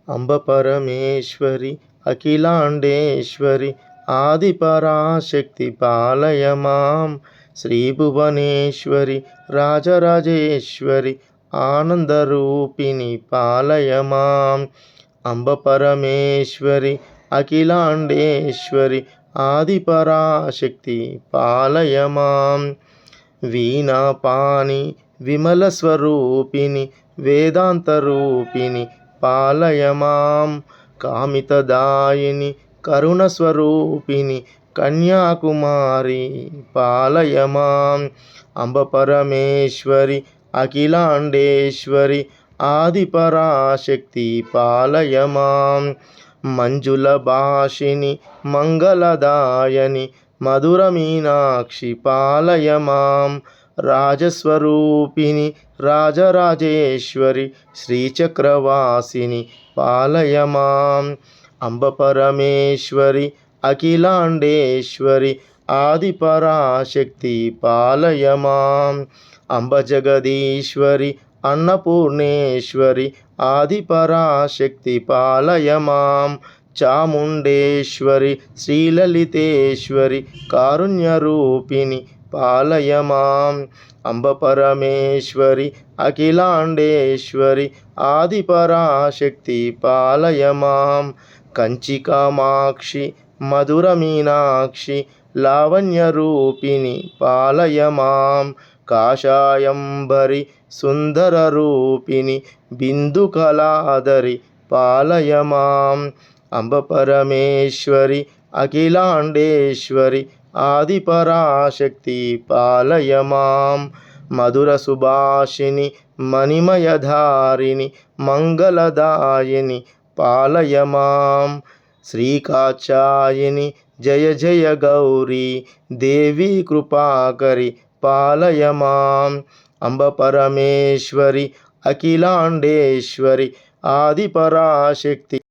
అంబ పరమేశ్వరి అఖిలాండేశ్వరి ఆదిపరాశక్తి పాలయ మాం. శ్రీ భువనేశ్వరి రాజరాజేశ్వరి ఆనందరూపిణి పాలయ మాం. అంబ పరమేశ్వరి అఖిలాండేశ్వరి ఆదిపరాశక్తి పాలయ మాం. వీణాపాణి విమల స్వరూపిణి వేదాంతరూపిణి పాలయ మాం. కామితదాయిని కరుణస్వరూపిణి కన్యాకుమారి పాలయ మాం. అంబ పరమేశ్వరి అఖిలాండేశ్వరి ఆదిపరాశక్తి పాలయ మాం. మంజుల భాషిని మంగళదాయని మధుర మీనాక్షి పాలయ మాం. రాజస్వరూపిణి రాజరాజేశ్వరి శ్రీచక్రవాసిని పాలయ మాం. అంబ పరమేశ్వరి అఖిలాండేశ్వరి ఆదిపరాశక్తి పాలయ మాం. అంబ జగదీశ్వరి అన్నపూర్ణేశ్వరి ఆదిపరాశక్తి పాలయ మాం. చాముండేశ్వరి శ్రీలలితేశ్వరి కారుణ్యరూపిణి పాలయ మాం. అంబ పరమేశ్వరి అఖిలాండేశ్వరి ఆదిపరాశక్తి పాలయ మాం. కంచి కామాక్షి మధుర మీనాక్షి లావణ్యరూపిణి పాలయ మాం. కాషాయంబరి సుందరరూపిణి బిందుకళాధరి పాలయ మాం. అంబ పరమేశ్వరి అఖిలాండేశ్వరి ఆదిపరాశక్తి పాలయ మాం. మధుర సుభాషిణి మణిమయధారిణి మంగళదాయిని పాలయ మాం. శ్రీకాచాయిని జయ జయ గౌరీ దేవి కృపాకరి పాలయ మాం. అంబ పరమేశ్వరి అఖిలాండేశ్వరి ఆదిపరాశక్తి